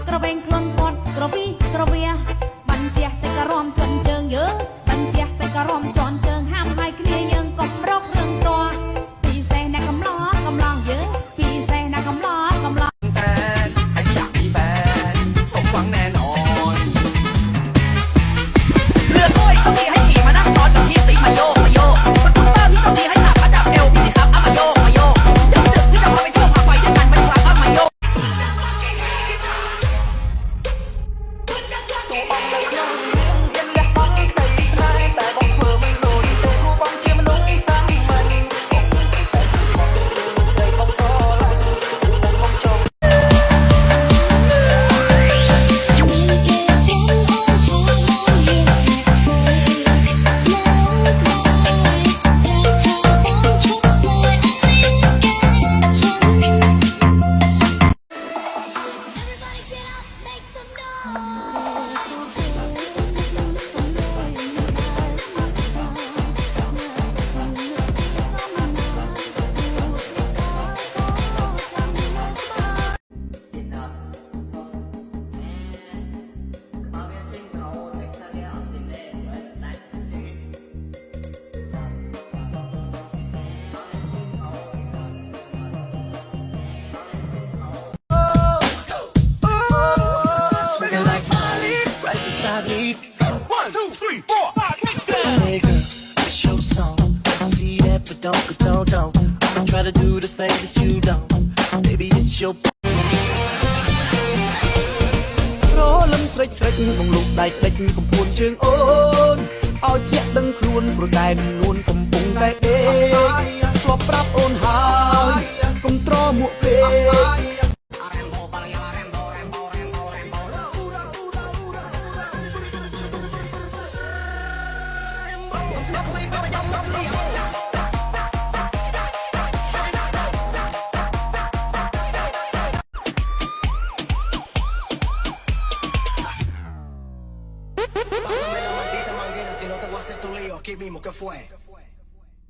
ក្រវែងខ្លួនគាត់ក្រវីក្រវាបាញ់ជះតែការំជន់ជើងយើងបាញ់ជះតែការំជន់ជើងហាមហើយគ្នាយើងកុំរករឿងតពីសេះអ្នកកំឡោកំឡងយើងពីសេះអ្នកកំឡោកំឡងแฟนใครที่อยากมีแฟนสมหวังแน่นอนเรือด้วยต้องมีให้ขี่มานั่งซ้อนกับพี่สีมาโยกมาโยกสกูตเตอร์ที่ต้องมีให้ขับมาจับเอวพี่สิครับเอามาโยกมาโยกยังสึกที่จะพาไปเที่ยวพาไปด้วยกันไม่ครับเอามาโยกOne, two, three, four, five, six, seven. Nigga, it's your song. I see that, but don't. I try to do the thing that you don't. Baby, it's your. រលឹមស្រេចបងលោកដៃតិចកំពួនជើងអូនឲ្យជាក់ដឹងខ្លួនប្រដែននួនកំពុងតែដេកធ្លាប់ប្រាប់អូនហើយកុំត្រមួកពេកque fue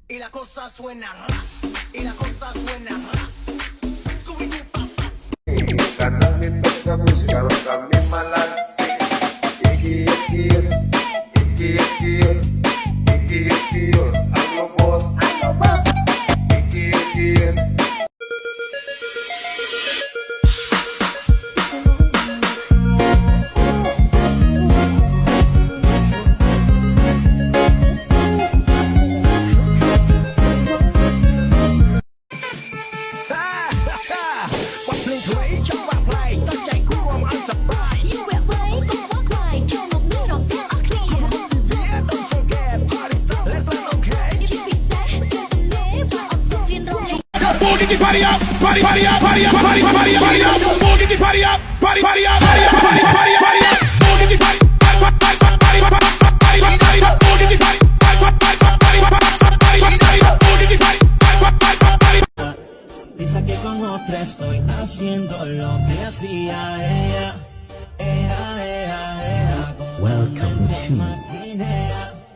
y la cosa suena rap y la cosa suena rap Scooby Doo papa Kanangin pagkabus karo kami malansi iki ang lubot iki Get your party up, party up, party up, party up, party up, party up. Get your party up, party up, party up, party up, party up, party up. Get your party, party, party, party, party, party, party, party up. Get your party, party, party, party, party, party, party up. Get your party, party, party, party, party. Dice que con otra estoy haciendo lo que hacía ella. Welcome to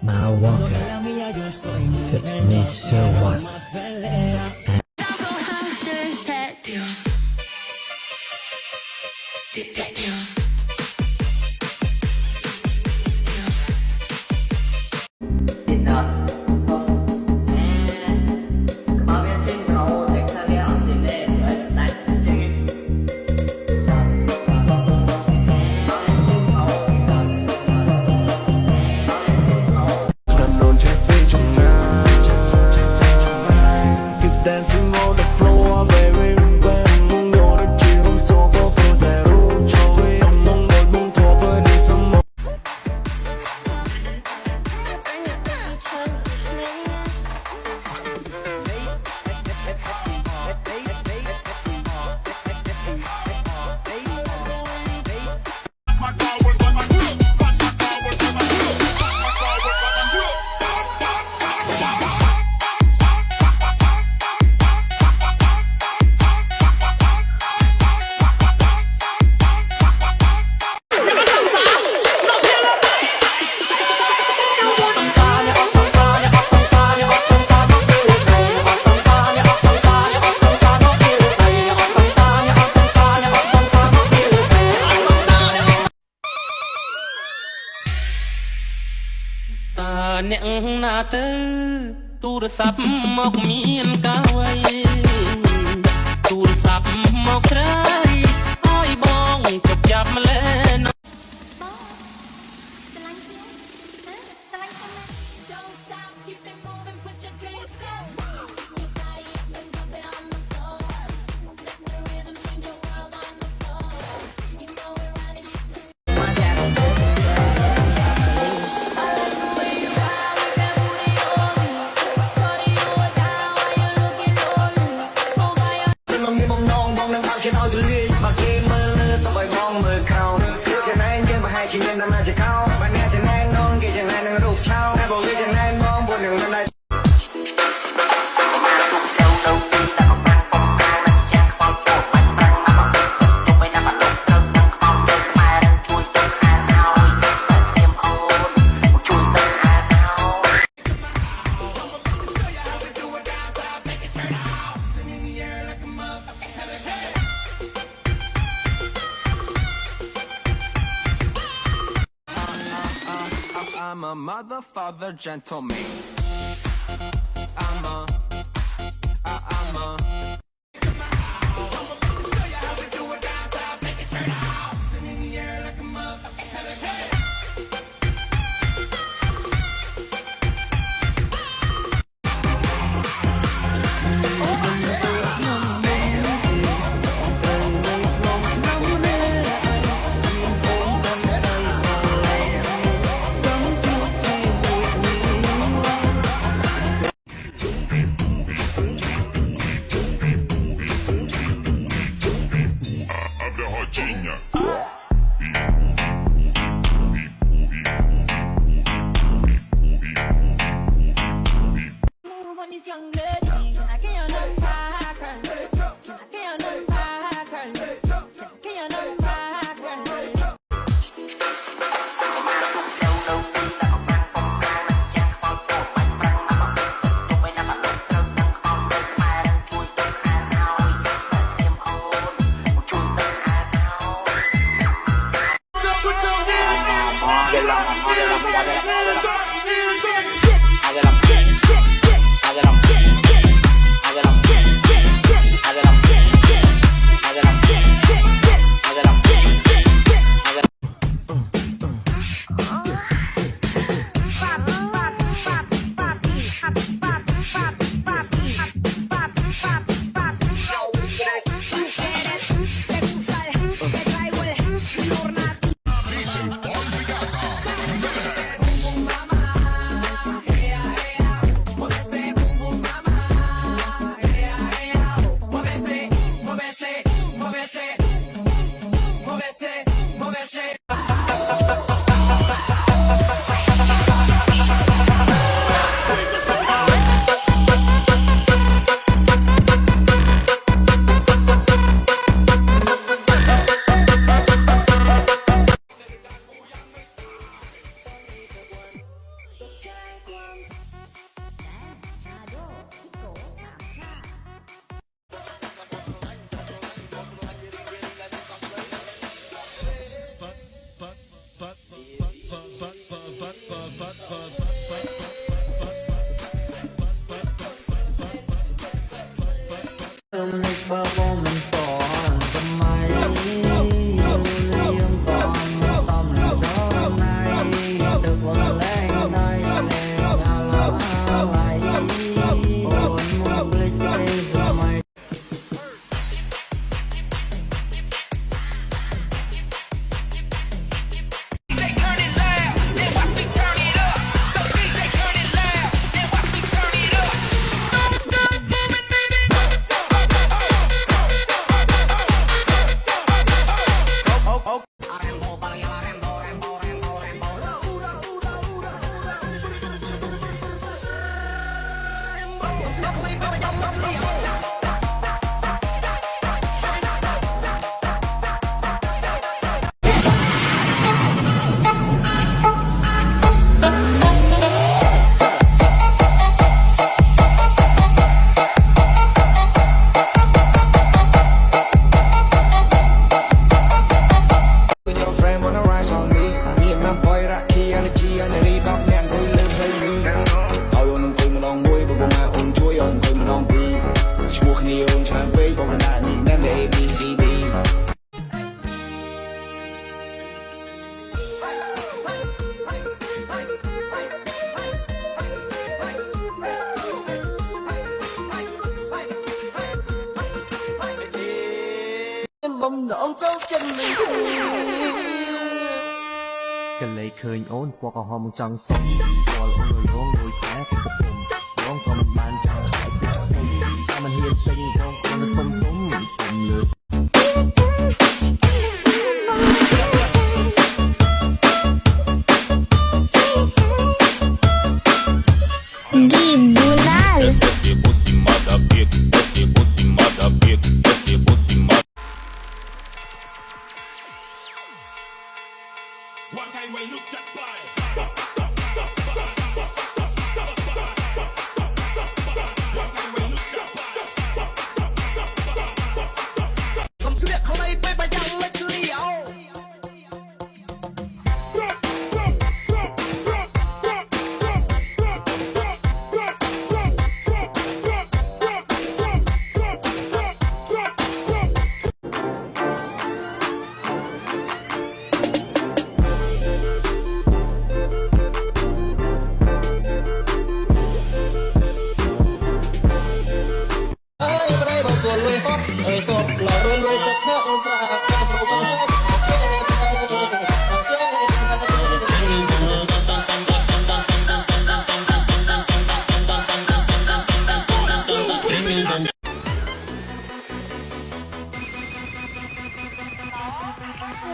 Mal Walker. Fits me so well. Dancing on the floor, baby. When you're the chill, so go for the road, show me. អ្នកណាទៅទូរស័ព្ទមកមានកាវៃទូរស័ព្ទមកស្រីឲ្យបងជប់ចាប់ម្លេះ I'm a mother, father, gentleman. I'm a ông cháu chân mình cái lấy khơi ôn qua cả hòm trăng sông qua ôn rồi rong đôi té thì cặp bùm rong còn mình bàn chẳng phải cứ chắc không ta mình hiền tình rong còn sông tống cùng lượt One time when look at fire. Không sự việc không ai bay bay chẳng lệch liễu.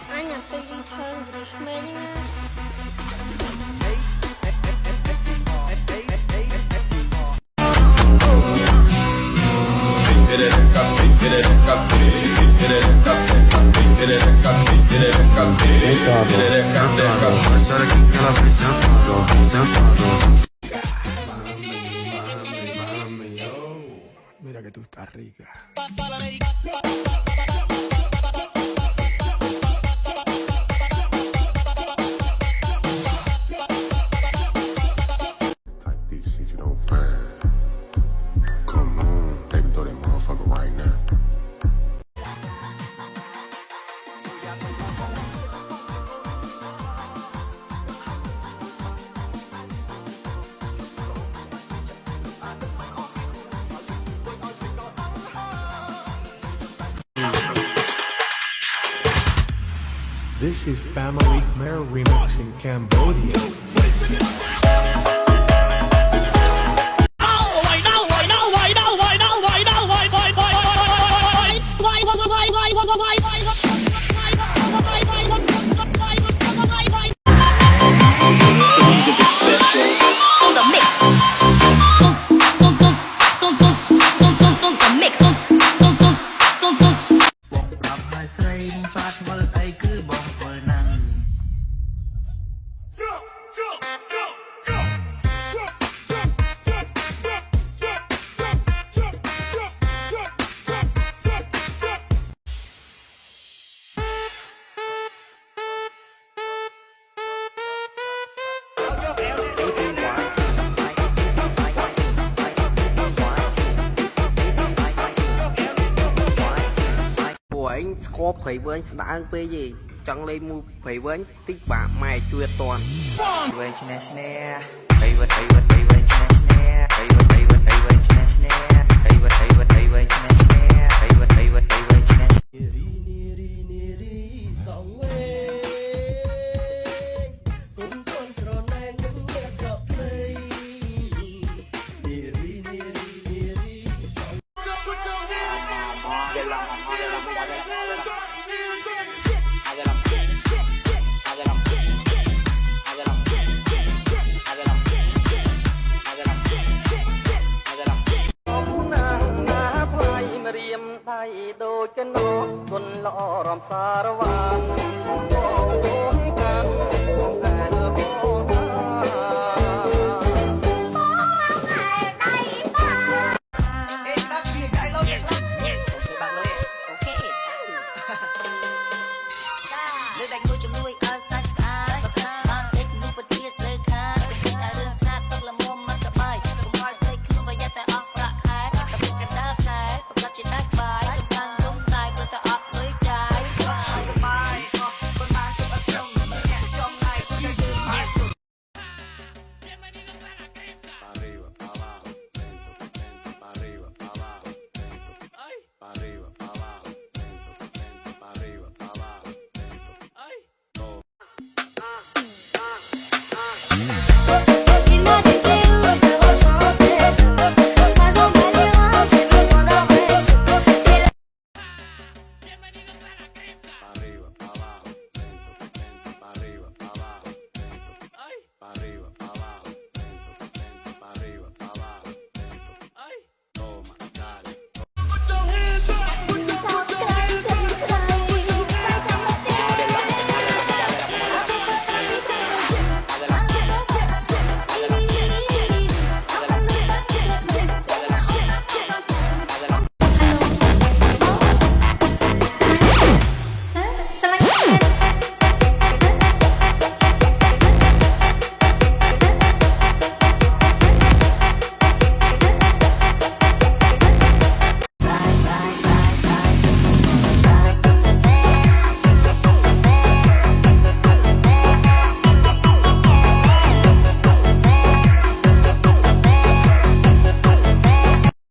Anh nhặt tôi đi chơi gì mình Mira que tú estás rica. Type this shit you don't find. Come on, they can throw that motherfucker right now. This is Family Khmer Remix in Cambodia. Anh score phải với đã về gì chẳng lên mua phải với tích bạc mày chưa toàn về chne chne đây về chne chne đây về chne chne đây về chne chne đây về chne đôi chân nó xuân lọ ròm xa rơ vàng